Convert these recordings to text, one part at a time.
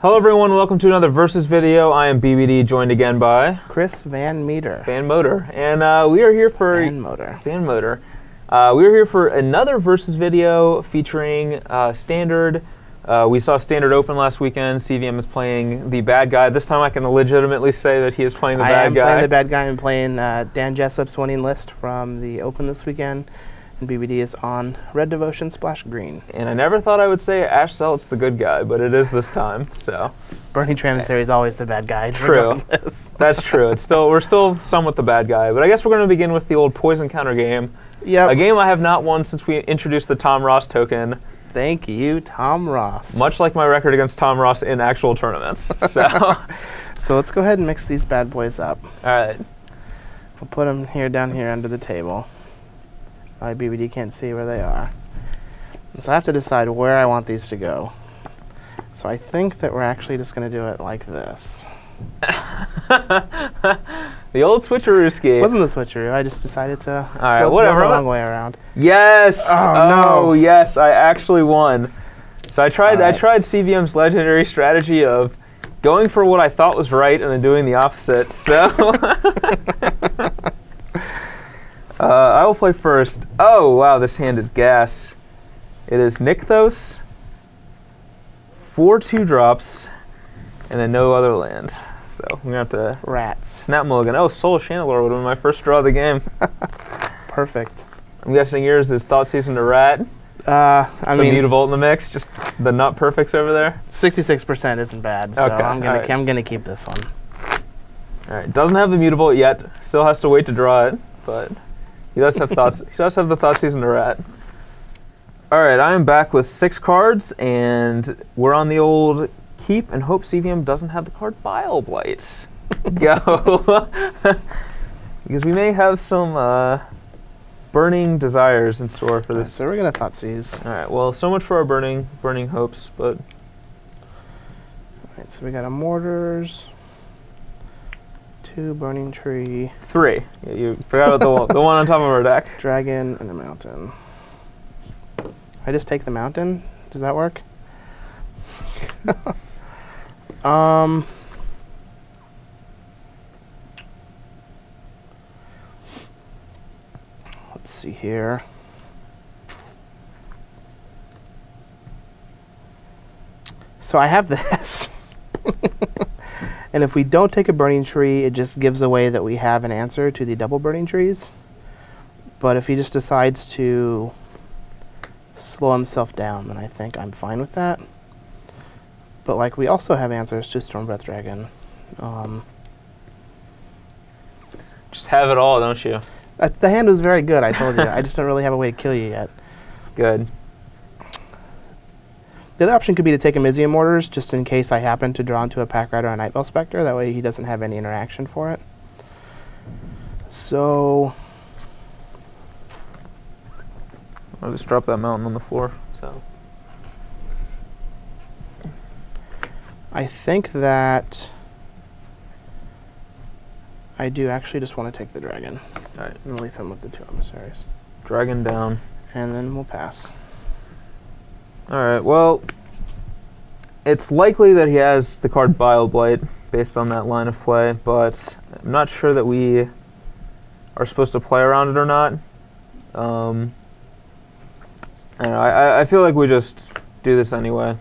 Hello everyone, welcome to another Versus video. I am BBD, joined again by Chris VanMeter. VanMoter, and we are here for VanMoter. We are here for another Versus video featuring Standard. We saw Standard Open last weekend. CVM is playing the bad guy. This time I can legitimately say that he is playing the bad guy. I am playing the bad guy. I'm playing Dan Jessup's winning list from the Open this weekend. And BBD is on Red Devotion Splash Green. And I never thought I would say Ash Zelt's the good guy, but it is this time. So Bernie Transary is always the bad guy. True. That's true. We're still somewhat the bad guy. But I guess we're going to begin with the old poison counter game. Yep. A game I have not won since we introduced the Tom Ross token. Thank you, Tom Ross. Much like my record against Tom Ross in actual tournaments. So, so let's go ahead and mix these bad boys up. All right. We'll put them down here under the table. My BBD can't see where they are. So I have to decide where I want these to go. So I think that we're actually just going to do it like this. The old switcheroo scheme. It wasn't the switcheroo. I just decided to go the long way around. Yes. Oh, no. Yes, I actually won. So I tried CVM's legendary strategy of going for what I thought was right and then doing the opposite. So I will play first. Oh, wow, this hand is gas. It is Nykthos, 4 2-drops, and then no other land. So I'm going to have to snap mulligan. Oh, Soul Chandler would have been my first draw of the game. Perfect. I'm guessing yours is Thoughtseize to Rat. I mean, Mutavault in the mix, just the nut perfects over there. 66% isn't bad, so okay, I'm gonna keep this one. All right, doesn't have the Mutavault yet. Still has to wait to draw it, but he does have thoughts. He does have the Thoughtseize to Rat. All right, I am back with 6 cards, and we're on the old keep and hope CVM doesn't have the card Bile Blight. Go, because we may have some burning desires in store for this. So we're gonna Thoughtseize. All right. Well, so much for our burning hopes, but. All right. So we got a Mortars, 2 Burning Tree, 3. Yeah, you forgot about the one on top of our deck. Dragon and a Mountain. I just take the Mountain. Does that work? Let's see here. So I have this. And if we don't take a Burning Tree, it just gives away that we have an answer to the double Burning Trees. But if he just decides to slow himself down, then I think I'm fine with that. But like, we also have answers to Stormbreath Dragon. Just have it all, don't you? The hand was very good, I told you. I just don't really have a way to kill you yet. Good. The other option could be to take a Mizium Mortars, just in case I happen to draw into a Pack Rider or a Nightbell Spectre. That way he doesn't have any interaction for it. So I'll just drop that mountain on the floor. So I think that I do actually just want to take the dragon. All right. And leave him with the 2 emissaries. Dragon down. And then we'll pass. All right. Well, it's likely that he has the card Bile Blight based on that line of play, but I'm not sure that we are supposed to play around it or not. I feel like we just do this anyway.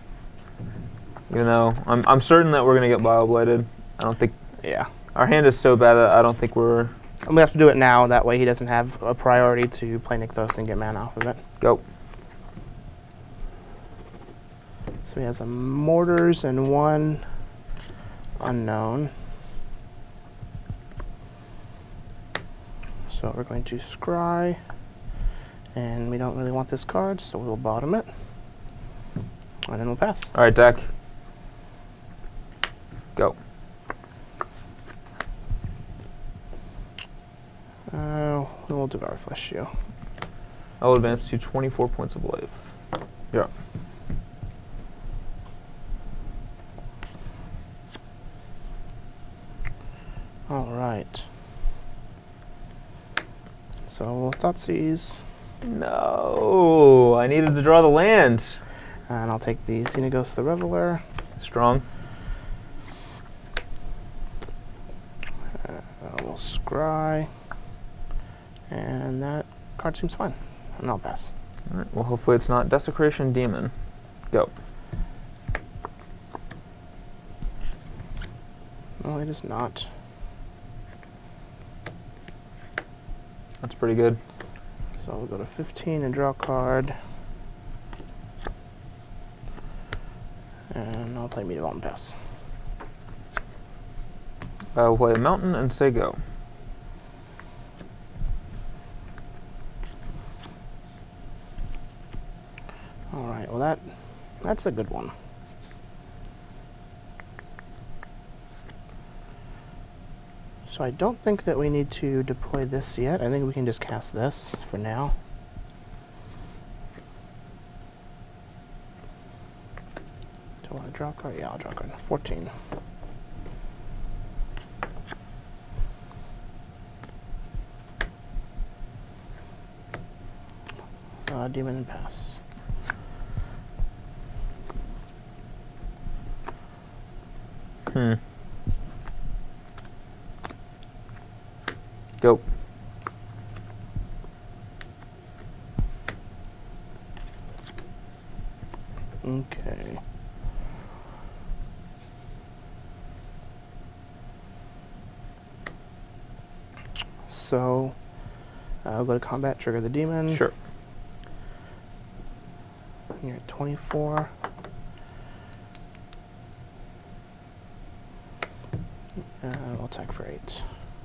You know, I'm certain that we're gonna get Bile Blighted. I don't think. Yeah. Our hand is so bad that I don't think we're. I'm gonna have to do it now. That way he doesn't have a priority to play Nykthos and get mana off of it. Go. So he has a Mortars and 1 unknown. So we're going to scry. And we don't really want this card, so we'll bottom it. And then we'll pass. All right, deck. Go. We'll Devour Flesh you. I will advance to 24 points of life. Yeah. All right. So we'll Thoughtseize. No, I needed to draw the land. And I'll take the Xenagos the Reveler. Strong. scry. And that card seems fine. And I'll pass. Alright, well hopefully it's not Desecration Demon. Go. No, it is not. That's pretty good. So we'll go to 15 and draw a card. And I'll play Meteor and pass. We'll play a Mountain and say go. Alright, well that's a good one. So I don't think that we need to deploy this yet. I think we can just cast this for now. Do I want to draw a card? Yeah, I'll draw a card. 14. Demon and pass. Go. Okay. So, I'll go to combat, trigger the demon. Sure. You're at 24. We'll attack for 8.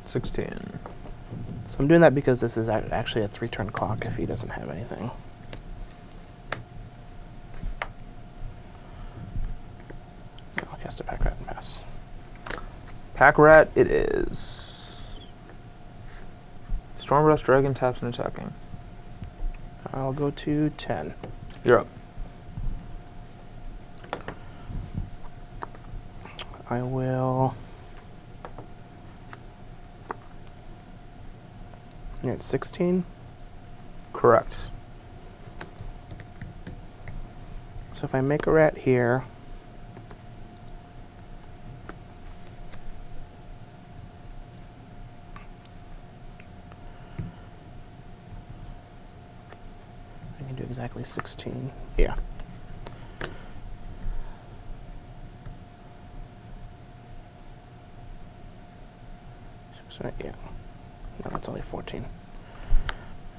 16. So I'm doing that because this is actually a 3-turn clock if he doesn't have anything. I'll cast a Pack Rat and pass. Pack Rat it is. Stormblast Dragon taps and attacking. I'll go to 10. You're up. I will... You're at 16? Correct. So if I make a rat here... I can do exactly 16. Yeah. Yeah. No, it's only 14.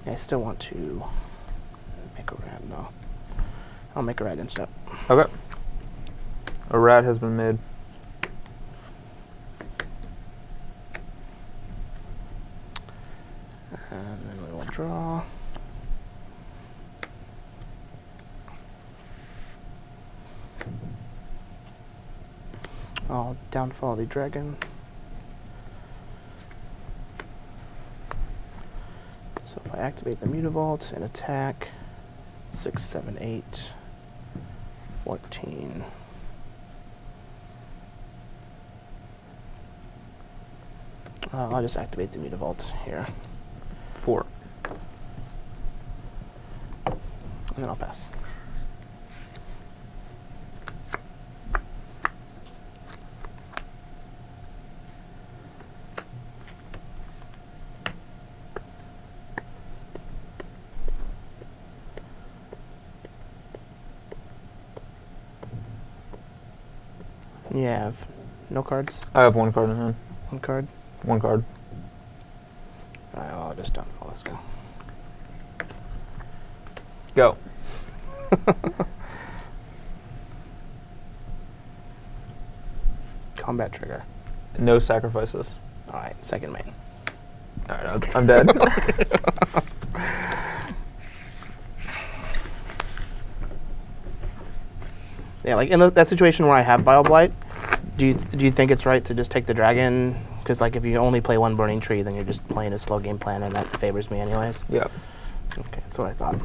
I still want to make a rat, though. I'll make a rat instead. Okay. A rat has been made. And then we will draw. I'll downfall the dragon. So if I activate the Mutavault and attack, 6, 7, 8, 14. I'll just activate the Mutavault here. 4. And then I'll pass. You have no cards? I have 1 card in hand. 1 card? 1 card. Alright, well, I'll just downfall this guy. Go. Combat trigger. No sacrifices. Alright, second main. Alright, I'm dead. Yeah, like in that situation where I have Bioblight, do you think it's right to just take the dragon? Because like if you only play 1 burning tree, then you're just playing a slow game plan, and that favors me anyways. Yep. Okay, that's what I thought.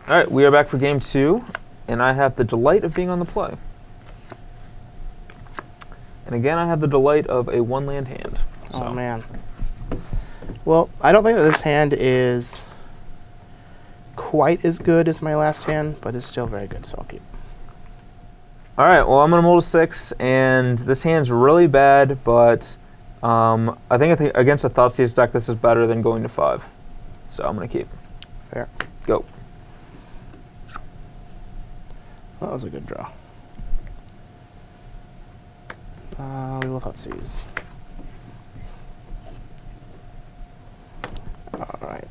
Alright, we are back for game 2, and I have the delight of being on the play. And again, I have the delight of a 1-land hand. So. Oh man. Well, I don't think that this hand is quite as good as my last hand, but it's still very good, so I'll keep. Alright, well I'm going to mold a 6, and this hand's really bad, but I think against a Thoughtseize deck, this is better than going to 5. So I'm going to keep. Fair. Go. That was a good draw. We will Thoughtseize. Alright.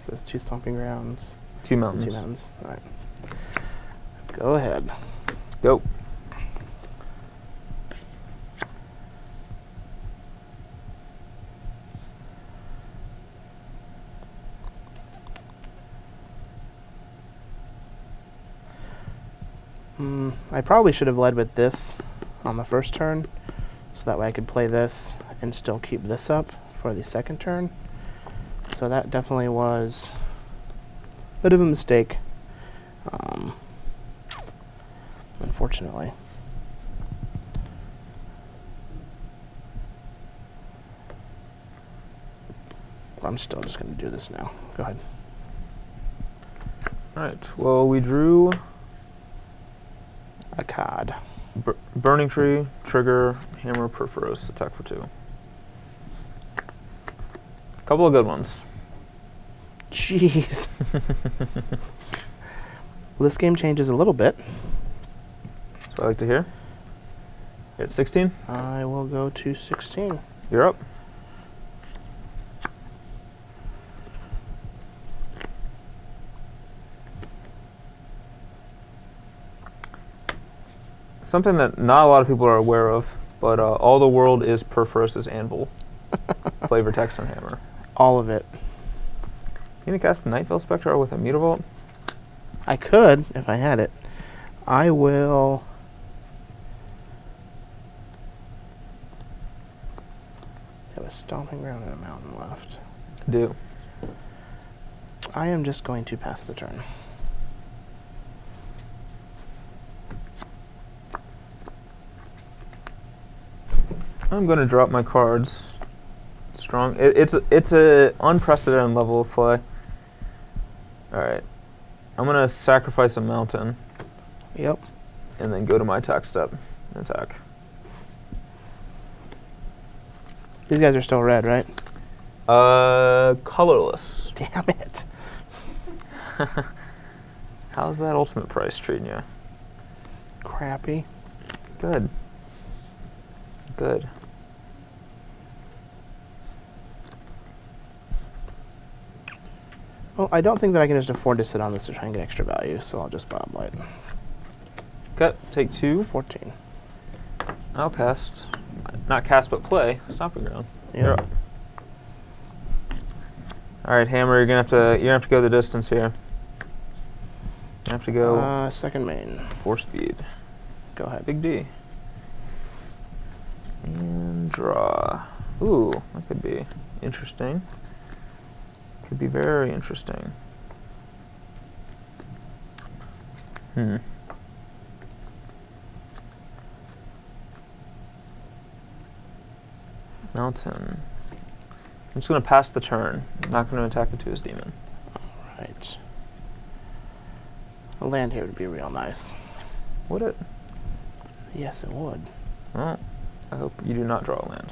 So it's 2 Stomping Grounds. 2 mountains. 2 mountains. Alright. Go ahead. Go. I probably should have led with this on the first turn, so that way I could play this and still keep this up for the second turn. So that definitely was a bit of a mistake, unfortunately. I'm still just going to do this now. Go ahead. Alright, well, we drew A card. Burning Tree, Trigger, Hammer, Perforos, attack for 2. Couple of good ones. Jeez. Well, this game changes a little bit. That's what I like to hear. You're at 16? I will go to 16. You're up. Something that not a lot of people are aware of, but all the world is Perforos' Anvil. Flavor text on Hammer. All of it. You gonna cast the Nightveil Spectre with a Mutavault? I could, if I had it. I will... have a Stomping Ground and a Mountain left. Do. I am just going to pass the turn. I'm gonna drop my cards. Strong. It's a unprecedented level of play. All right. I'm gonna sacrifice a mountain. Yep. And then go to my attack step and attack. These guys are still red, right? Colorless. Damn it. How's that ultimate price treating you? Crappy. Good. Good. Well, I don't think that I can just afford to sit on this to try and get extra value, so I'll just Bob Light. Okay, take 2. 14. I'll cast. Not cast, but play. Stomping Ground. Yep. You're up. All right, Hammer. You're gonna have to go the distance here. You have to go. Second main. 4 speed. Go ahead. Big D. And draw. Ooh, that could be interesting. Could be very interesting. Mountain. I'm just going to pass the turn. I'm not going to attack it to his demon. Alright. A land here would be real nice. Would it? Yes, it would. Well, I hope you do not draw a land.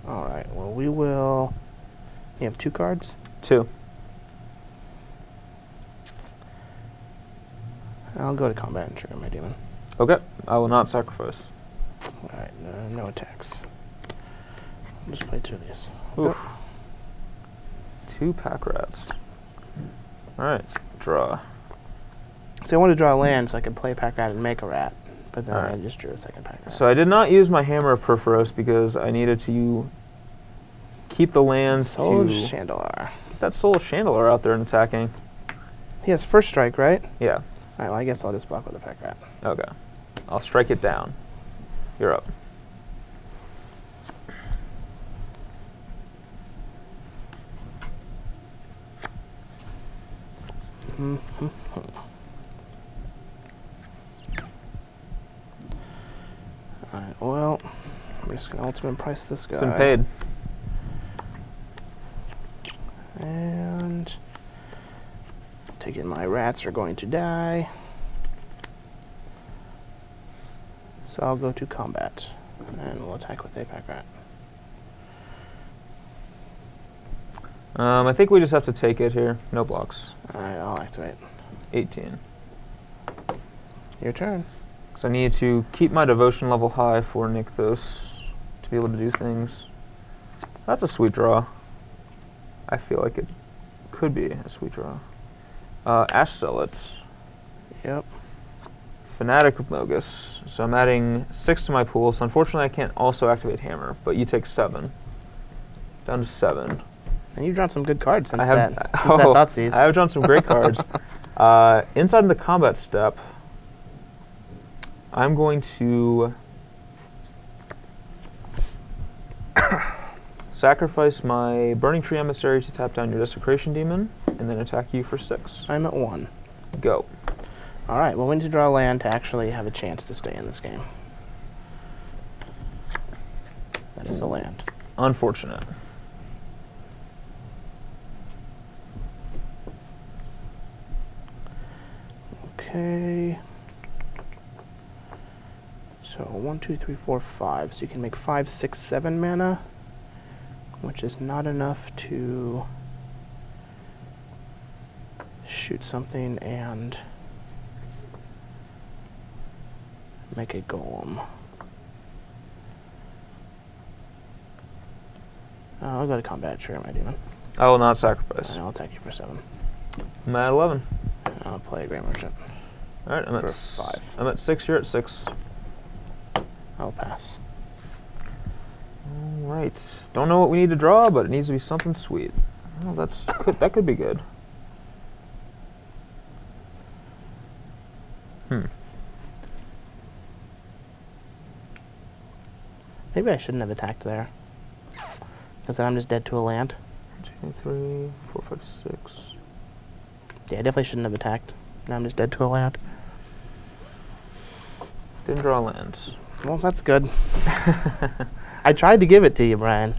Alright, well we will... You have 2 cards? 2. I'll go to combat and trigger my demon. Okay, I will not sacrifice. Alright, no attacks. I'll just play 2 of these. Oof. 2 pack rats. Alright, draw. So I wanted to draw a land so I could play pack rat and make a rat, but then Alright. I just drew a second pack rat. So I did not use my Hammer of Perforos because I needed to keep the lands Soul of to... Chandelar. Get that Soul of Chandelar out there and attacking. He has first strike, right? Yeah. Alright, well I guess I'll just block with a pack rat. Okay. I'll strike it down. You're up. Alright, well, I'm just going to ultimate price this guy. It's been paid. And taking my rats are going to die. So I'll go to combat, and we'll attack with a pack rat. I think we just have to take it here. No blocks. Alright, I'll activate. 18. Your turn. Because I need to keep my devotion level high for Nykthos to be able to do things. That's a sweet draw. I feel like it could be a sweet draw. Ash Zealot. Yep. Fanatic of Mogus. So I'm adding 6 to my pool. So unfortunately I can't also activate Hammer, but you take 7. Down to 7. And you've drawn some good cards since I have, that Thoughtseize. I have drawn some great cards. Inside of the combat step, I'm going to sacrifice my Burning Tree Emissary to tap down your Desecration Demon, and then attack you for 6. I'm at 1. Go. Alright, well we need to draw land to actually have a chance to stay in this game. That is a land. Unfortunate. Okay. So 1, 2, 3, 4, 5. So you can make 5, 6, 7 mana, which is not enough to shoot something and make a golem. I'll go to combat, trigger my demon. I will not sacrifice. And I'll attack you for 7. I'm at 11. And I'll play a Grey Merchant. Alright, I'm at For 5. I'm at 6, you're at 6. I'll pass. Alright. Don't know what we need to draw, but it needs to be something sweet. Well, that could be good. Maybe I shouldn't have attacked there. Because then I'm just dead to a land. 1, 2, 3, 4, 5, 6. Yeah, I definitely shouldn't have attacked. Now I'm just dead to a land. Didn't draw land. Well, that's good. I tried to give it to you, Brian.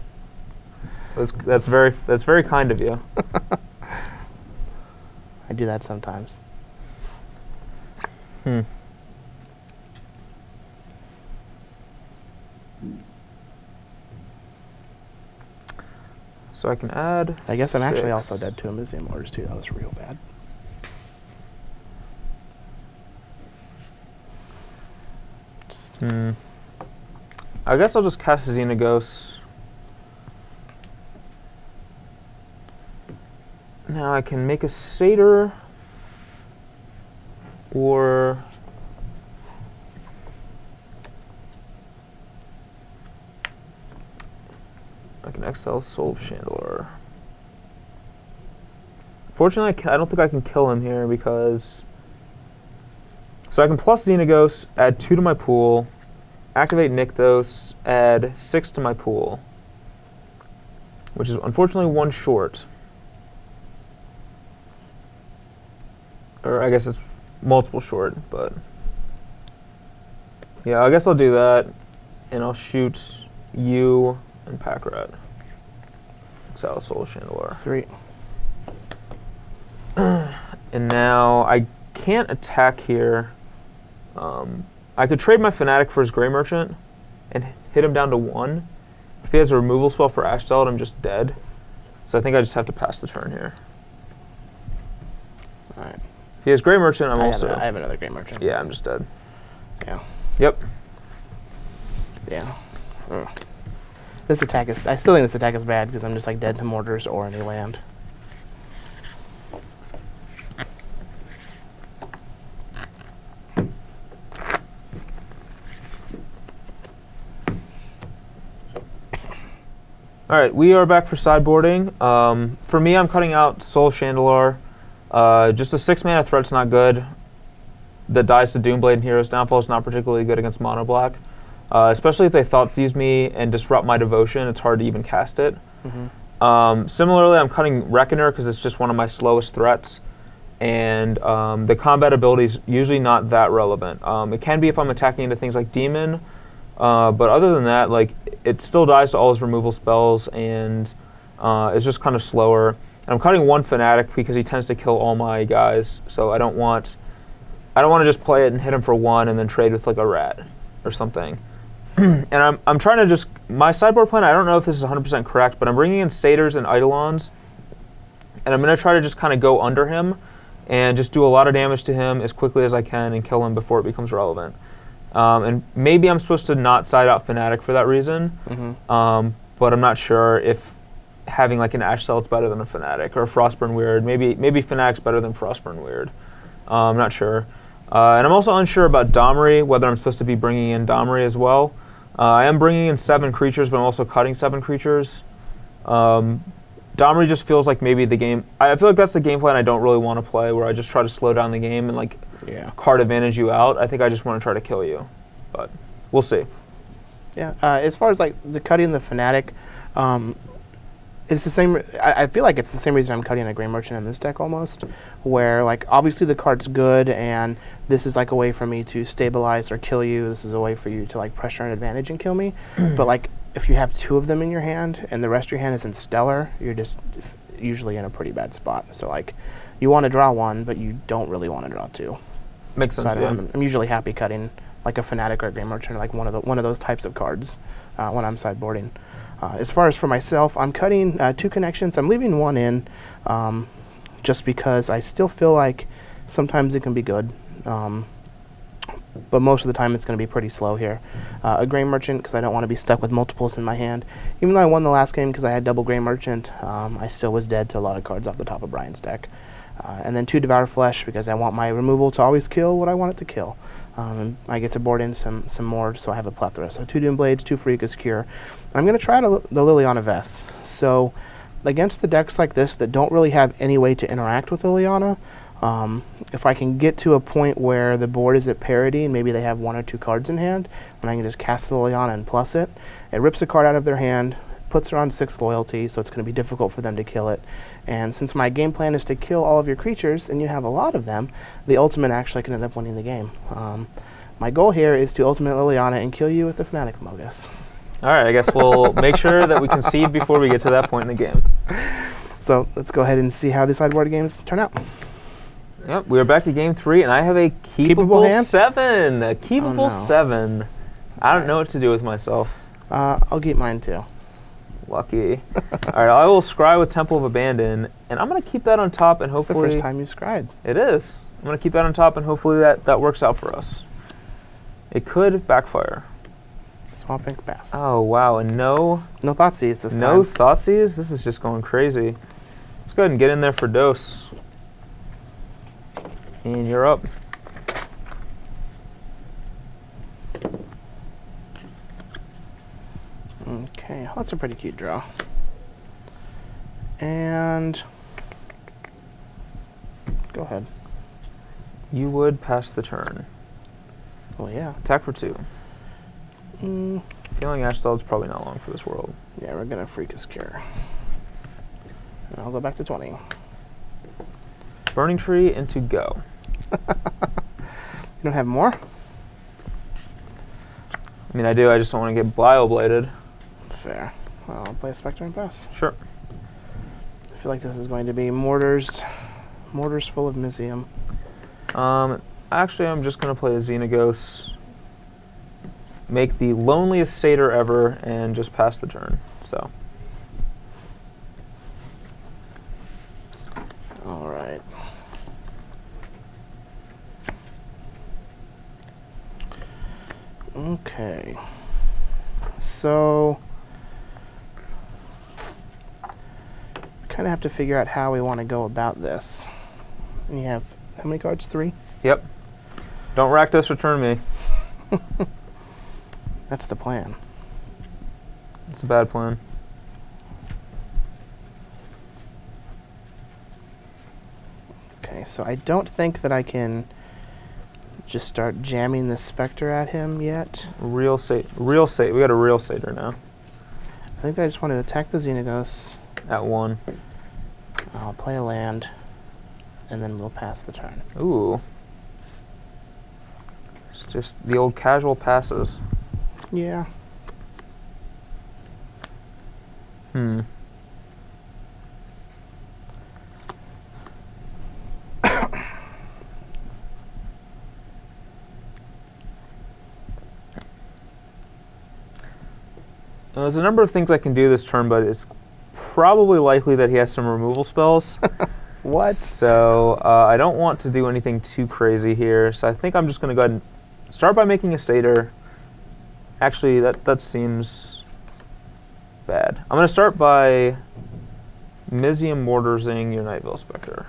That's very kind of you. I do that sometimes. So I can add I guess I'm actually 6. also dead to a Museum Orders too. That was real bad. I guess I'll just cast Xenagos. Now I can make a Satyr, or I can exile Soul of Chandelure. Fortunately, I don't think I can kill him here because... So I can plus Xenagos, add 2 to my pool, activate Nykthos, add 6 to my pool, which is unfortunately 1 short. Or I guess it's multiple short, but... Yeah, I guess I'll do that, and I'll shoot you and Pack Rat. Exile Soul Chandelure. 3. And now I can't attack here. I could trade my Fanatic for his Grey Merchant and hit him down to 1. If he has a removal spell for Ash Zealot, I'm just dead. So I think I just have to pass the turn here. Alright. If he has Grey Merchant, I have another Grey Merchant. Yeah, I'm just dead. Yeah. Yep. Yeah. This attack is... I still think this attack is bad because I'm just like dead to mortars or any land. Alright, we are back for sideboarding. For me, I'm cutting out Soul Chandelure. Just a 6 mana threat's not good. The dies to Doomblade and Hero's Downfall is not particularly good against Mono Black. Especially if they Thoughtseize me and disrupt my devotion, it's hard to even cast it. Similarly, I'm cutting Reckoner because it's just one of my slowest threats. And the combat ability is usually not that relevant. It can be if I'm attacking into things like Demon. But other than that, like, it still dies to all his removal spells, and it's just kind of slower. And I'm cutting 1 Fanatic because he tends to kill all my guys, so I don't want to just play it and hit him for 1 and then trade with like a rat. or something. And I'm trying to just, my sideboard plan, I don't know if this is 100% correct, but I'm bringing in Satyrs and Eidolons, and I'm going to try to just kind of go under him and just do a lot of damage to him as quickly as I can and kill him before it becomes relevant. And maybe I'm supposed to not side out Fnatic for that reason, but I'm not sure if having like an Ash Celt's better than a Fnatic, or a Frostburn Weird. Maybe Fnatic's better than Frostburn Weird. I'm not sure. And I'm also unsure about Domri, whether I'm supposed to be bringing in Domri as well. I am bringing in 7 creatures, but I'm also cutting 7 creatures. Domri just feels like maybe the game... I feel like that's the game plan I don't really want to play, where I just try to slow down the game and like card advantage you out. I think I just want to try to kill you, but we'll see. Yeah, as far as like the cutting the Fnatic, it's the same. I feel like it's the same reason I'm cutting a Grey Merchant in this deck almost, where like obviously the card's good and this is like a way for me to stabilize or kill you. This is a way for you to like pressure an advantage and kill me. But like if you have 2 of them in your hand and the rest of your hand isn't stellar, you're just usually in a pretty bad spot. So like you want to draw 1, but you don't really want to draw 2. Makes sense. So I'm usually happy cutting like a Fnatic or a Grey Merchant, or like one of those types of cards when I'm sideboarding. As far as for myself, I'm cutting 2 connections. I'm leaving 1 in just because I still feel like sometimes it can be good. But most of the time it's going to be pretty slow here. A Grey Merchant, because I don't want to be stuck with multiples in my hand. Even though I won the last game because I had double Grey Merchant, I still was dead to a lot of cards off the top of Brian's deck. And then 2 Devour Flesh, because I want my removal to always kill what I want it to kill. And I get to board in some more, so I have a plethora. So 2 Doom Blades, 2 Freakus Cure. I'm going to try the Liliana Vess. So against the decks like this that don't really have any way to interact with Liliana, if I can get to a point where the board is at parity and maybe they have 1 or 2 cards in hand, and I can just cast the Liliana and plus it, it rips a card out of their hand, puts her on 6 loyalty, so it's going to be difficult for them to kill it. And since my game plan is to kill all of your creatures, and you have a lot of them, the ultimate actually can end up winning the game. My goal here is to ultimate Liliana and kill you with the Fnatic Mogus. Alright, I guess we'll make sure that we concede before we get to that point in the game. So let's go ahead and see how the sideboard games turn out. Yep, we are back to game 3, and I have a keepable 7. A keepable 7. I don't know what to do with myself. I'll keep mine too. Lucky. Alright, I will scry with Temple of Abandon, and I'm going to keep that on top, and hopefully... It's the first time you scried. It is. I'm going to keep that on top, and hopefully that works out for us. It could backfire. Swamp Ink Bass. Oh, wow, and no Thoughtseize this time. No Thoughtseize? This is just going crazy. Let's go ahead and get in there for dose. And you're up. Okay, well, that's a pretty cute draw. And go ahead. You would pass the turn. Oh yeah. Attack for 2. Feeling Ash Celt's probably not long for this world. Yeah, we're gonna Freakus Cure. And I'll go back to 20. Burning Tree into go. You don't have more? I mean, I do. I just don't want to get Bliobladed. Fair. Well, I'll play a Spectre and pass. Sure. I feel like this is going to be mortars full of Mizium. Actually, I'm just going to play a Xenagos, make the loneliest satyr ever, and just pass the turn. So. All right. Okay. So kind of have to figure out how we want to go about this. And you have how many cards? 3? Yep. Don't Rakdos return me. That's the plan. It's a bad plan. Okay, so I don't think that I can just start jamming the Spectre at him yet. Real satyr. We got a real satyr now. I think I just want to attack the Xenagos. At 1. I'll play a land, and then we'll pass the turn. Ooh. It's just the old casual passes. Yeah. Now, there's a number of things I can do this turn, but it's probably likely that he has some removal spells. What? So I don't want to do anything too crazy here. So I think I'm just going to go ahead and start by making a satyr. Actually, that seems bad. I'm going to start by Mizium Mortarsing your Night Veil Spectre.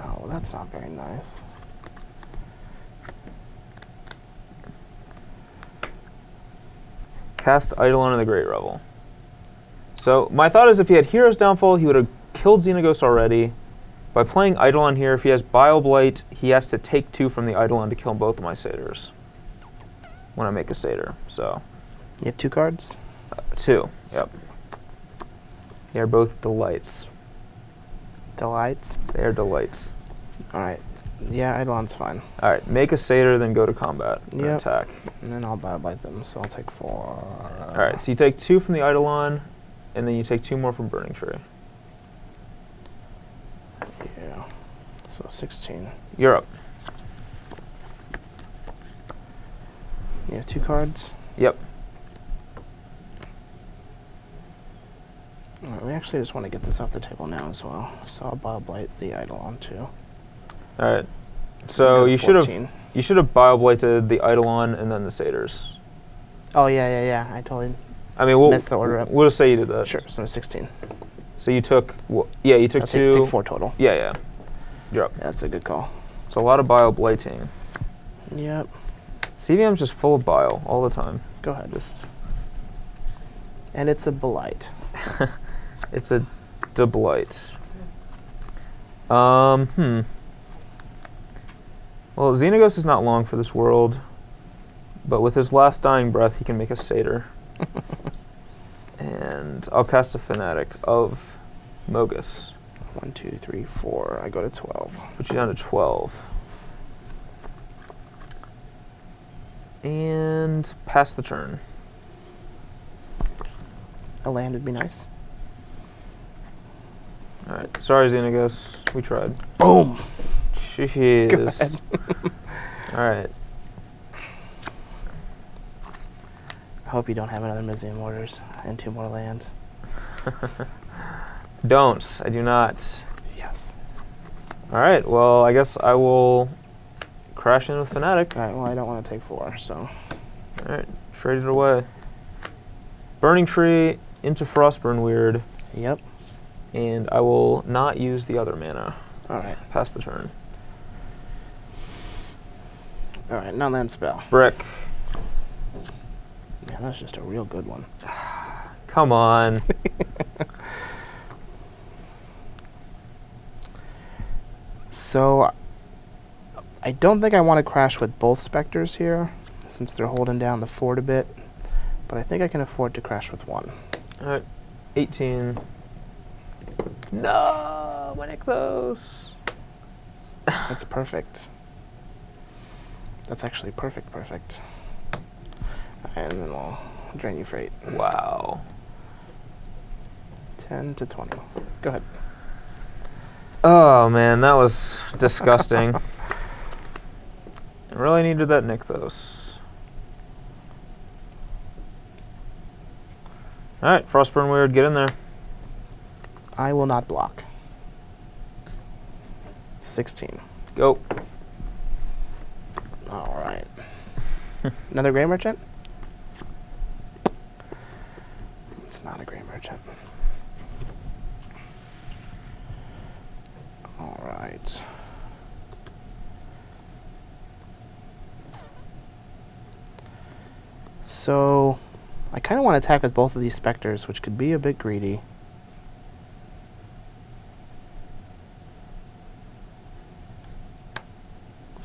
Oh, that's not very nice. Cast Eidolon of the Great Revel. So my thought is if he had Hero's Downfall, he would have killed Xenaghost already. By playing Eidolon here, if he has Bile-Blight, he has to take 2 from the Eidolon to kill both of my satyrs when I make a satyr. So You have 2 cards? 2, yep. They are both delights. Delights? They are delights. Alright. Yeah, Eidolon's fine. Alright, make a satyr, then go to combat and Yep. attack. And then I'll Bile-Blight them, so I'll take 4. Alright, so you take 2 from the Eidolon, and then you take 2 more from Burning Tree. Yeah. So 16. You're up. You have 2 cards? Yep. Alright, we actually just want to get this off the table now as well. So I'll Bile-Blight the Eidolon too. Alright. So you should 14. have Bile-Blighted the Eidolon and then the satyrs. Oh, yeah. I totally I mean, messed the order up. We'll just say you did that. Sure, so 16. So you took, you took I'll 2. take 4 total. Yeah. You're up. Yeah, that's a good call. So a lot of Bile-Blighting. Yep. CVM's just full of bile all the time. Go ahead. Just. And it's a Blight. It's a Blight. Well, Xenaghost is not long for this world, but with his last dying breath, he can make a satyr. And I'll cast a Fanatic of Mogus. 1, 2, 3, 4. I go to 12. Put you down to 12. And pass the turn. A land would be nice. Alright, sorry Xenaghost, we tried. Boom! Jeez. Go ahead. Alright. I hope you don't have another Mizium Orders and 2 more lands. I do not. Yes. Alright, well, I guess I will crash in with Fanatic. Alright, well, I don't want to take 4, so. Alright, trade it away. Burning Tree into Frostburn Weird, Yep. and I will not use the other mana. Alright. Pass the turn. Alright, non-land spell. Brick. Man, that's just a real good one. Come on. So, I don't think I want to crash with both Spectres here, since they're holding down the fort a bit. But I think I can afford to crash with one. Alright, 18. No, my Nykthos. That's perfect. That's actually perfect. And then we'll drain you for 8. Wow. 10 to 20. Go ahead. Oh man, that was disgusting. I really needed that Nykthos. Alright, Frostburn Weird, get in there. I will not block. 16. Go. Alright. Another Grey Merchant? It's not a Grey Merchant. Alright. So, I kind of want to attack with both of these Spectres, which could be a bit greedy.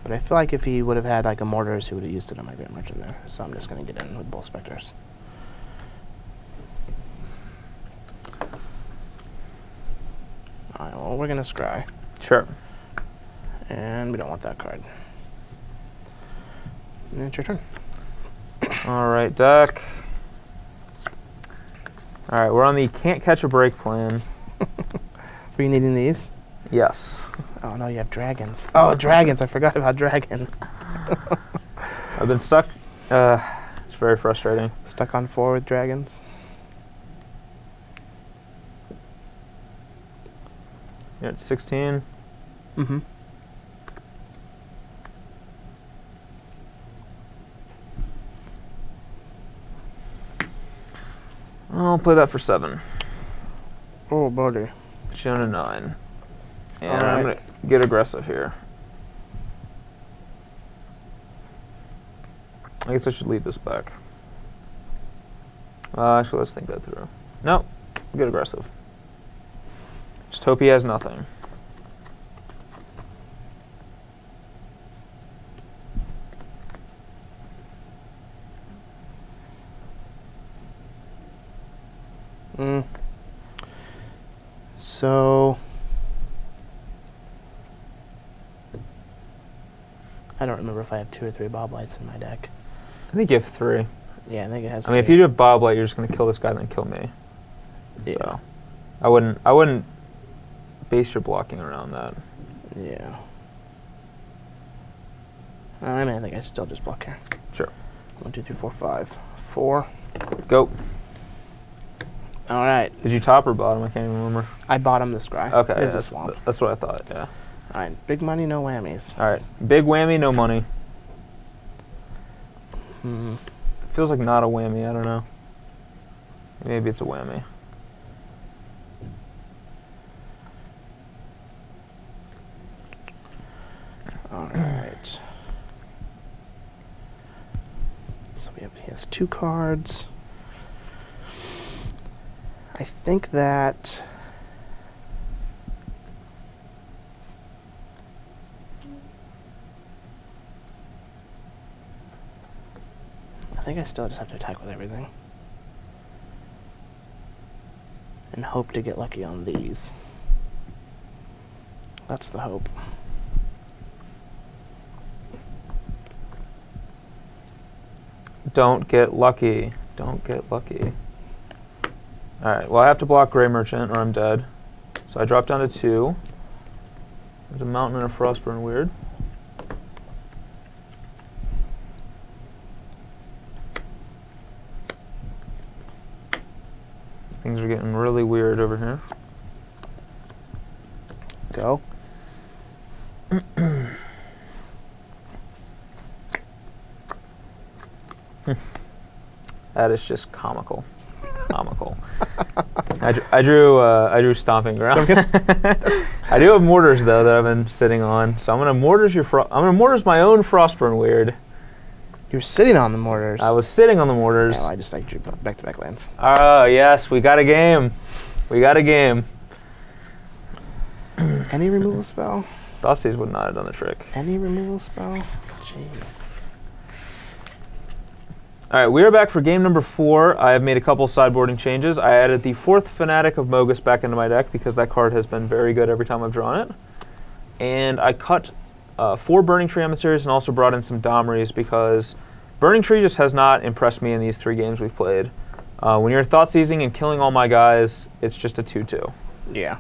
But I feel like if he would have had like a Mortars, he would have used it on my Great Merchant there. So I'm just going to get in with both Spectres. Alright, well, we're going to scry. Sure. And we don't want that card. And it's your turn. Alright, deck. Alright, we're on the can't catch a break plan. Were you needing these? Yes. Oh no, you have dragons. Oh, dragons! I forgot about dragon. I've been stuck. It's very frustrating. Stuck on 4 with dragons. You're at 16. Mm-hmm. I'll play that for 7. Oh, buddy. Put you on a 9. And All right. I'm going to get aggressive here. I guess I should leave this back. Actually, let's think that through. No, get aggressive. Just hope he has nothing. So I don't remember if I have 2 or 3 bob lights in my deck. I think you have 3. Yeah, I think it has. I mean, if you do a bob light, you're just going to kill this guy, then kill me. Yeah. So I wouldn't base your blocking around that. Yeah. I mean, I think I still just block here. Sure. 1, 2, 3, 4, 5. 4. Go. All right. Did you top or bottom? I can't even remember. I bottom this guy. Okay. It's Yeah, a swamp. that's what I thought, yeah. All right. Big money, no whammies. All right. Big whammy, no money. Feels like not a whammy. I don't know. Maybe it's a whammy. All right. So he has 2 cards. I think that I still just have to attack with everything and hope to get lucky on these. That's the hope. Don't get lucky. Don't get lucky. Alright, well I have to block Gray Merchant or I'm dead. So I drop down to 2. There's a Mountain and a Frostburn weird. Things are getting really weird over here. Go. That is just comical. Comical. I drew Stomping Ground. I do have Mortars though that I've been sitting on, so I'm gonna Mortars my own Frostburn weird. You're sitting on the mortars. I was sitting on the Mortars. Yeah, well, I just drew back-to-back lands. Oh yes, we got a game. We got a game. Any removal spell? Thoughtseize would not have done the trick. Any removal spell? Jeez. All right, we are back for game number 4. I have made a couple sideboarding changes. I added the 4th Fanatic of Mogus back into my deck because that card has been very good every time I've drawn it. And I cut 4 Burning Tree Emissaries and also brought in some Domries because Burning Tree just has not impressed me in these 3 games we've played. When you're Thoughtseizing and killing all my guys, it's just a 2-2. Yeah.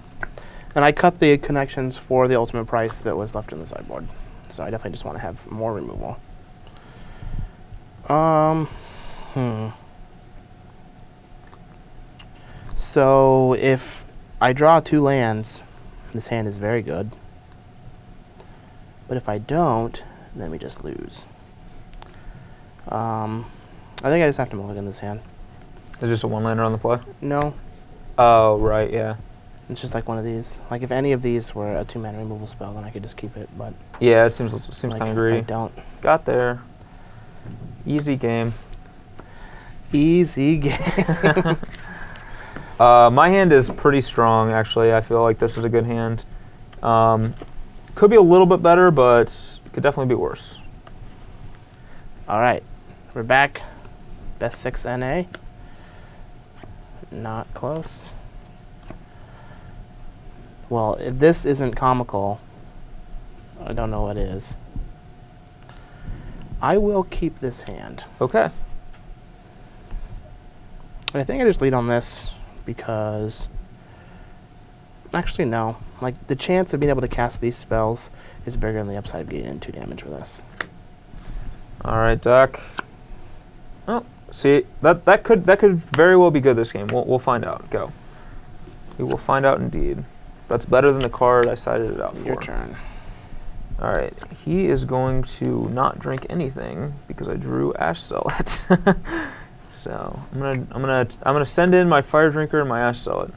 And I cut the connections for the ultimate price that was left in the sideboard. So I definitely just want to have more removal. So if I draw 2 lands, this hand is very good. But if I don't, then we just lose. I think I just have to mulligan this hand. Is just a 1-lander on the play? No, Oh, right, yeah. it's just like one of these. Like if any of these were a 2-mana removal spell, then I could just keep it. But Yeah, it seems like, kind of if greedy. I don't. Got there. Easy game. Easy game. My hand is pretty strong, actually. I feel like this is a good hand. Could be a little bit better, but could definitely be worse. All right, we're back. Best 6 NA. Not close. Well, if this isn't comical, I don't know what is. I will keep this hand. Okay. I think I just lead on this because... Actually, no. Like, the chance of being able to cast these spells is bigger than the upside of getting 2 damage with this. All right, Doc. Oh, see, that could very well be good this game. We'll find out. Go. We will find out indeed. That's better than the card I sided it out for. Your turn. All right, he is going to not drink anything because I drew Ash Zealot. So I'm gonna send in my Fire Drinker and my Ash Zealot.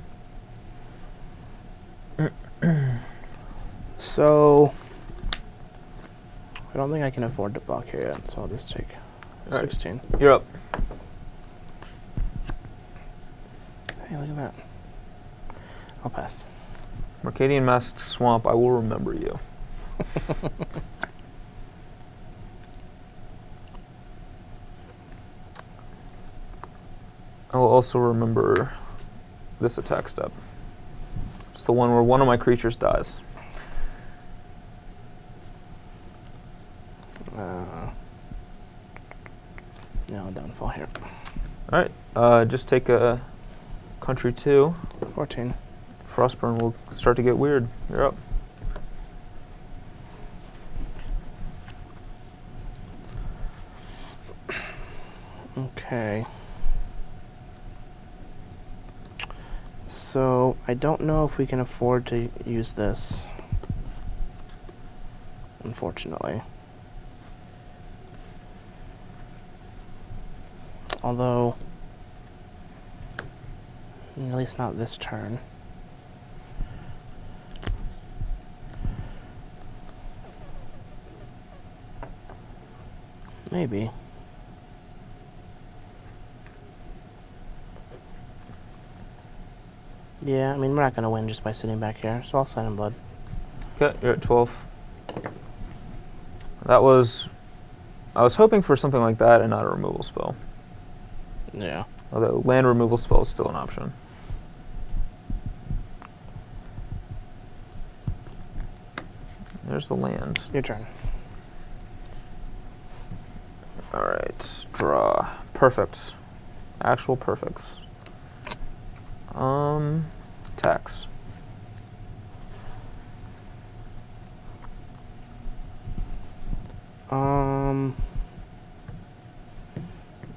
So I don't think I can afford to block here yet, so I'll just take 16. Right. You're up. Hey, look at that. I'll pass. Mercadian Masked Swamp, I will remember you. I will also remember this attack step. It's the one where one of my creatures dies. No downfall here. Alright, just take a country 2. 14. Frostburn will start to get weird. You're up. Okay. So I don't know if we can afford to use this, unfortunately. Although, at least not this turn. Maybe. Yeah, I mean, we're not going to win just by sitting back here, so I'll sign in blood. Okay, you're at 12. That was... I was hoping for something like that and not a removal spell. Yeah. Although land removal spell is still an option. There's the land. Your turn. Alright, draw. Perfect. Actual perfects. Tax. I'll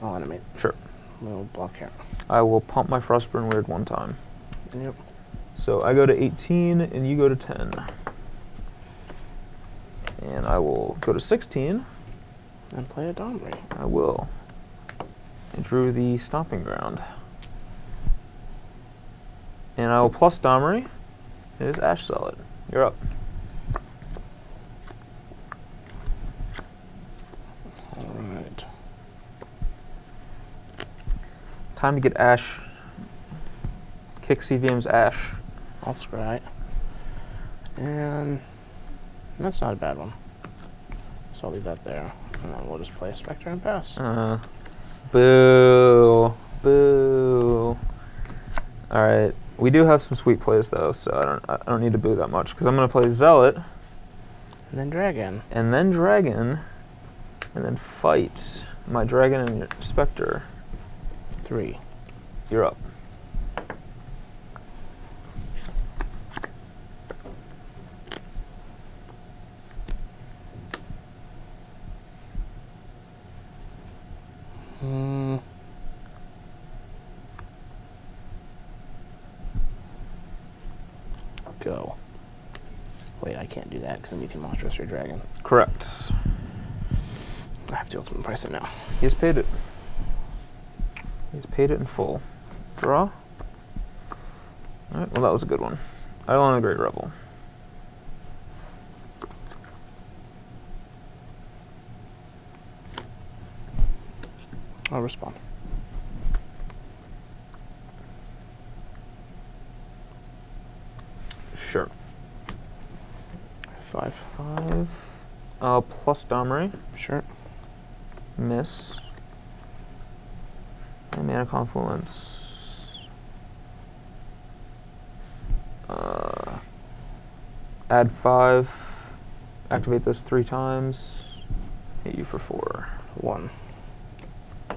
animate. Sure. We'll block here. I will pump my Frostburn Weird one time. Yep. So I go to 18 and you go to 10. And I will go to 16. And play a Domri. I will. I drew the Stomping Ground. And I will plus Domri. It is Ash Zealot. You're up. Alright. Time to get Ash. Kick CVM's Ash. I'll scry. And that's not a bad one. So I'll leave that there. And then we'll just play Spectre and pass. Boo. Boo. Alright. We do have some sweet plays though, so I don't need to boo that much because I'm gonna play Zealot. And then Dragon. And then Dragon. And then fight my Dragon and your Spectre. 3. You're up. Go. Wait, I can't do that because then you can monstrous your dragon. Correct. I have to ultimate price it now. He's paid it. He's paid it in full. Draw. Alright, well that was a good one. Eidolon the Great Rebel. I'll respond. Sure. 5. 5. Plus Domri. Sure. Miss. And Mana Confluence. Add 5. Activate this 3 times. Hit you for 4. 1.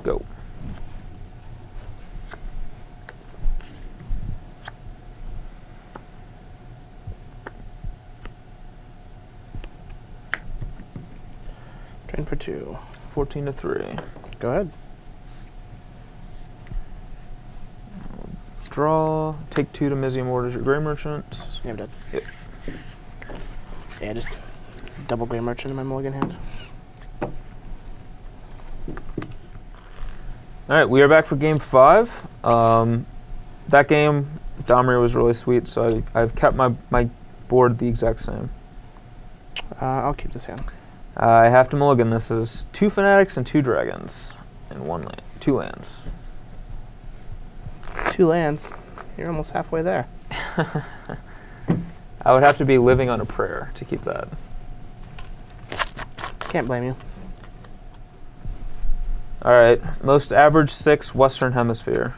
Go. Train for 2. 14 to 3. Go ahead. draw. Take 2 to Mizium Orders your Gray Merchant. Yeah, I'm dead. Yep. Yeah, just double Gray Merchant in my mulligan hand. All right, we are back for game 5. That game, Domri was really sweet, so I've kept my board the exact same. I'll keep this hand. I have to mulligan. This is 2 Fanatics and 2 Dragons, and 1 land, 2 lands. 2 lands. You're almost halfway there. I would have to be living on a prayer to keep that. Can't blame you. All right, most average 6 Western Hemisphere.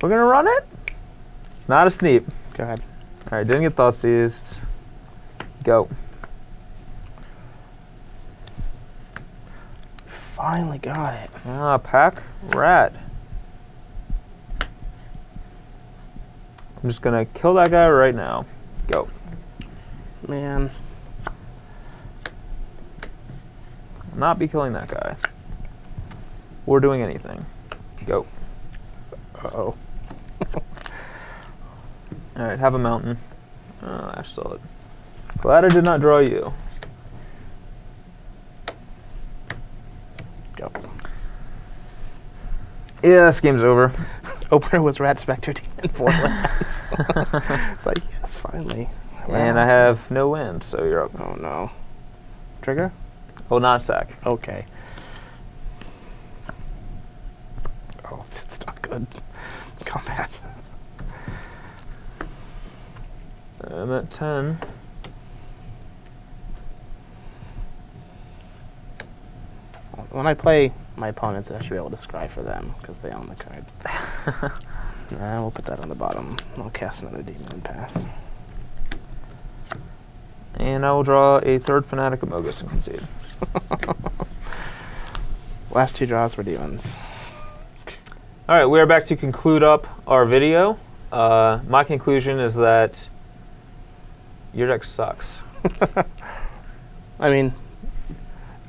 We're gonna run it. It's not a sneap. Go ahead. All right, didn't get thought seized. Go. Finally got it. Ah, pack rat. I'm just gonna kill that guy right now. Go. Man. Not be killing that guy. Or doing anything. Go. Uh-oh. Alright, have a mountain. Oh, Ash saw it. Glad I did not draw you. Go. Yeah, this game's over. Opener was Rat Spectre Demon 4 lands. It's like, yes, finally. And I have no land, so you're up. Oh no. Trigger? Oh, not sack. Okay. Oh, it's not good. Combat. I'm at 10. When I play my opponents, I should be able to scry for them because they own the card. We'll put that on the bottom. I'll cast another demon and pass. And I will draw a 3rd Fanatic Amogus and concede. Last 2 draws were demons. Alright, we are back to conclude up our video. My conclusion is that your deck sucks. I mean,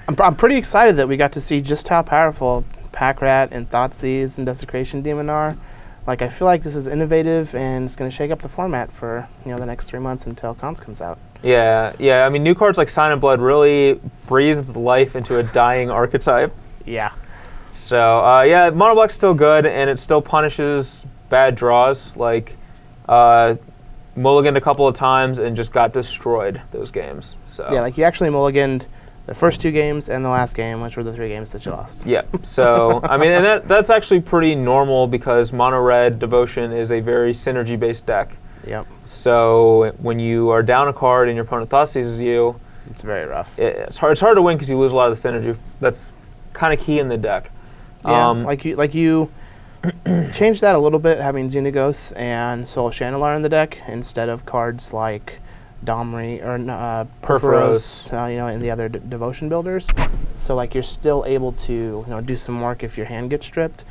I'm pretty excited that we got to see just how powerful Pack Rat and Thoughtseize and Desecration Demon are. Like, I feel like this is innovative and it's going to shake up the format for, you know, the next 3 months until Cons comes out. Yeah. I mean, new cards like Sign of Blood really breathed life into a dying archetype. Yeah. So, yeah, Mono Black's still good, and it still punishes bad draws. Like, mulliganed a couple of times and just got destroyed those games. So Yeah, like you actually mulliganed the first 2 games and the last game, which were the 3 games that you lost. Yeah. So, I mean, and that's actually pretty normal because Mono Red Devotion is a very synergy-based deck. Yep. So, when you are down a card and your opponent Thoughtseizes you, It's very rough. it's hard to win because you lose a lot of the synergy. That's kind of key in the deck. Yeah, like you changed that a little bit, having Xenagos and Soul Channeler in the deck instead of cards like Domri or Perforos, you know, and the other devotion builders. So like you're still able to, you know, do some work if your hand gets stripped,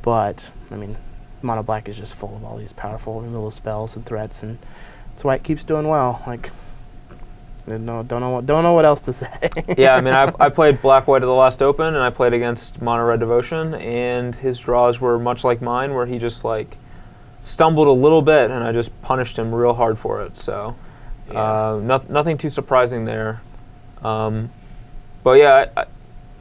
but I mean, Mono Black is just full of all these powerful removal spells and threats, and that's why it keeps doing well. Like, don't know what else to say. Yeah, I mean, I played Black White at the last Open, and I played against Mono Red Devotion, and his draws were much like mine, where he just like stumbled a little bit, and I just punished him real hard for it. So, Yeah. nothing too surprising there. But yeah,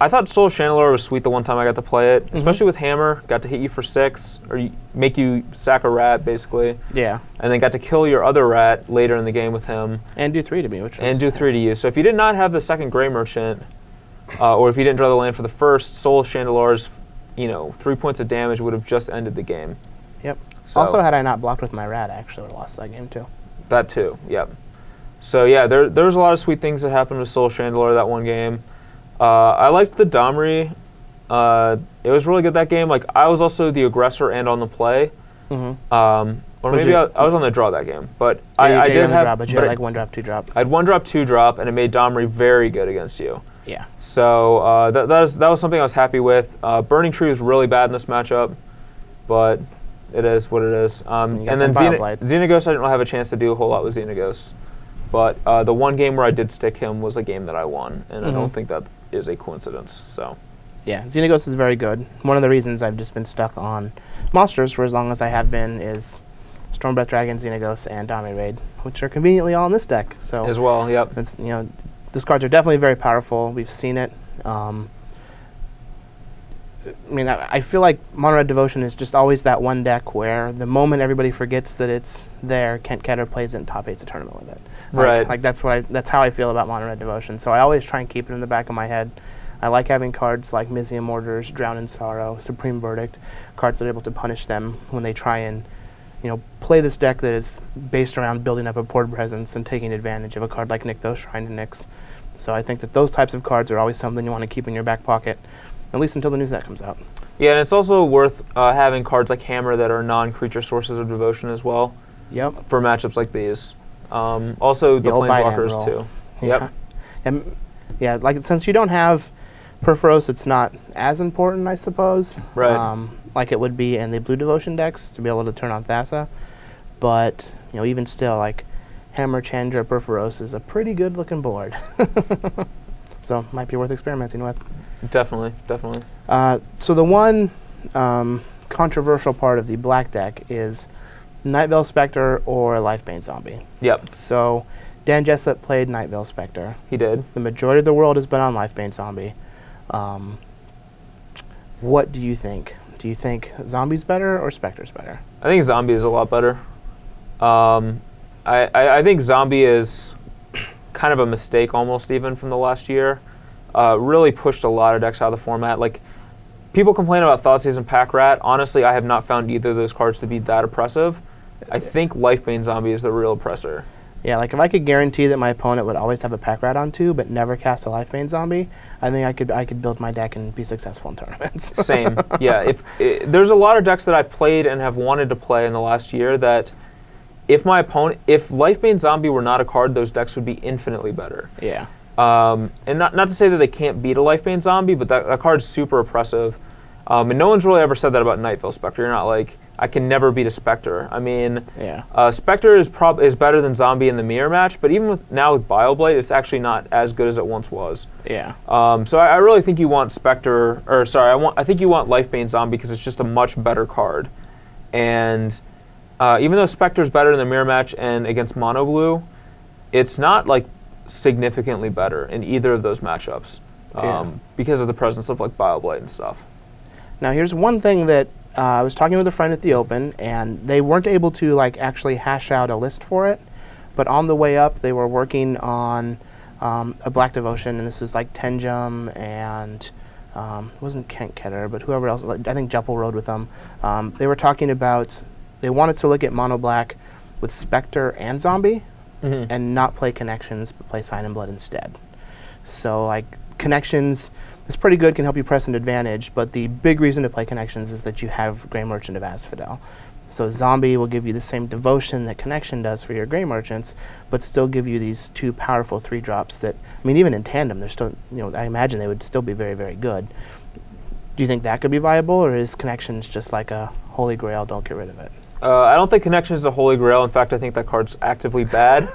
I thought Soul Channeler was sweet the one time I got to play it, especially with Hammer. Got to hit you for 6, or make you sack a rat, basically. Yeah. And then got to kill your other rat later in the game with him. And do 3 to me, which was... And do 3 to you. So if you did not have the second Gray Merchant, or if you didn't draw the land for the first, Soul Chandeler's, 3 points of damage would have just ended the game. Yep. So, also, had I not blocked with my rat, I actually would have lost that game too. That too, yep. So yeah, there's a lot of sweet things that happened with Soul Chandeler that one game. I liked the Domri. It was really good that game. Like, I was also the aggressor and on the play. Or maybe I was on the draw that game. But I did have... Draw, but you had like 1 drop, 2 drop. I had 1 drop, 2 drop, and it made Domri very good against you. Yeah. So that was something I was happy with. Burning Tree was really bad in this matchup, but it is what it is. And then Xenagos, I didn't have a chance to do a whole lot with Xenagos. But the one game where I did stick him was a game that I won, and I don't think that is a coincidence. So, Yeah, Xenagos is very good. One of the reasons I've just been stuck on monsters for as long as I have been is Stormbreath Dragon, Xenagos, and Dami Raid, which are conveniently all in this deck. So as well, yep. It's, those cards are definitely very powerful. We've seen it. I mean, I feel like Mono Red Devotion is just always that one deck where the moment everybody forgets that it's there, Kent Ketter plays it and top 8's a tournament with it. Right. Like that's how I feel about Mono Red Devotion. So I always try and keep it in the back of my head. I like having cards like Mizium Orders, Drown in Sorrow, Supreme Verdict, cards that are able to punish them when they try and play this deck that is based around building up a board presence and taking advantage of a card like Nykthos, Shrine to Nyx. So I think that those types of cards are always something you want to keep in your back pocket, at least until the new set comes out. Yeah, and it's also worth having cards like Hammer that are non-creature sources of devotion as well. Yep. For matchups like these. Also the Planeswalkers too. Yeah. Yep. Yeah, like since you don't have Perforos, it's not as important, I suppose. Right. Like it would be in the blue devotion decks to be able to turn on Thassa. But, even still, like Hammer, Chandra, Perforos is a pretty good looking board. So might be worth experimenting with. Definitely, definitely. So the one controversial part of the black deck is Nightveil Spectre or Lifebane Zombie. Yep. So Dan Jessup played Nightveil Spectre. He did. The majority of the world has been on Lifebane Zombie. What do you think? Do you think Zombie's better or Spectre's better? I think Zombie is a lot better. I think Zombie is kind of a mistake almost even from the last year. Really pushed a lot of decks out of the format. Like, people complain about Thoughtseize and Pack Rat. Honestly, I have not found either of those cards to be that oppressive. I think Lifebane Zombie is the real oppressor. Yeah, like if I could guarantee that my opponent would always have a Pack Rat on 2, but never cast a Lifebane Zombie, I think I could build my deck and be successful in tournaments. Same. Yeah. There's a lot of decks that I've played and have wanted to play in the last year that if Lifebane Zombie were not a card, those decks would be infinitely better. Yeah. And not to say that they can't beat a Lifebane Zombie, but that card's super oppressive. And no one's really ever said that about Nightveil Spectre. You're not like, I can never beat a Spectre. I mean, yeah. Spectre is better than Zombie in the mirror match, but even now with BioBlade, it's actually not as good as it once was. Yeah. So I really think you want Spectre, or sorry, I think you want Lifebane Zombie because it's just a much better card. And even though Spectre's better in the mirror match and against Mono Blue, it's not like significantly better in either of those matchups because of the presence of like BioBlade and stuff. Now here's one thing that I was talking with a friend at the Open, and they weren't able to like actually hash out a list for it, but on the way up they were working on a Black Devotion, and this is like Tenjum and it wasn't Kent Ketter, but whoever else, like, I think Juppel rode with them. They were talking about they wanted to look at Mono Black with Spectre and Zombie, and not play Connections, but play Sign and Blood instead. So like Connections is pretty good, can help you press an advantage, but the big reason to play Connections is that you have Grey Merchant of Asphodel. So Zombie will give you the same devotion that Connection does for your Grey Merchants, but still give you these two powerful 3-drops that, I mean, even in tandem, they're still, I imagine they would still be very, very good. Do you think that could be viable, or is Connections just like a holy grail, don't get rid of it? I don't think Connection is a holy grail. In fact, I think that card's actively bad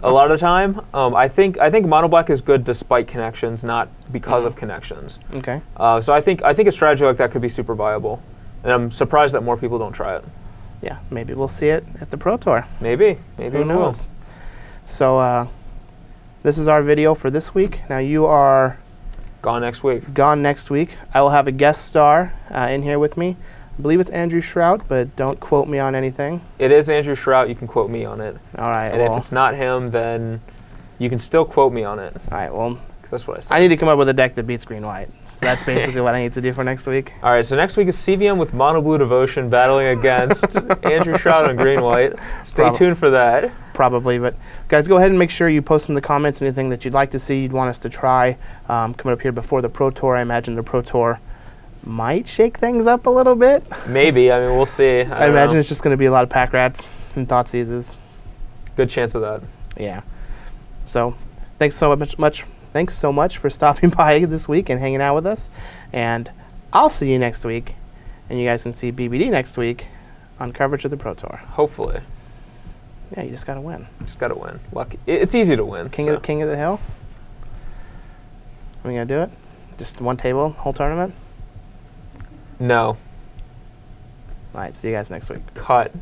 a lot of the time. I think Mono Black is good despite Connections, not because of Connections. Okay. So I think a strategy like that could be super viable, and I'm surprised that more people don't try it. Yeah, maybe we'll see it at the Pro Tour. Maybe Who knows? So this is our video for this week. Now you are gone next week. Gone next week. I will have a guest star in here with me. I believe it's Andrew Shrout, but don't quote me on anything. It is Andrew Shrout. You can quote me on it. All right. And if it's not him, then you can still quote me on it. All right. Well, that's what I said. I need to come up with a deck that beats green-white. So that's basically what I need to do for next week. All right. So next week is CVM with Mono Blue Devotion battling against Andrew Shrout on green-white. Stay tuned for that. Probably. But guys, go ahead and make sure you post in the comments anything that you'd like to see, you'd want us to try coming up here before the Pro Tour. I imagine the Pro Tour might shake things up a little bit. Maybe. I mean, we'll see. I imagine it's just going to be a lot of Pack Rats and Thoughtseizes. Good chance of that. Yeah. So, thanks so much for stopping by this week and hanging out with us. And I'll see you next week. And you guys can see BBD next week on coverage of the Pro Tour. Hopefully. Yeah, you just got to win. Just got to win. Lucky. It's easy to win. King of the Hill. Are we going to do it? Just one table, whole tournament? No. All right, see you guys next week. Cut.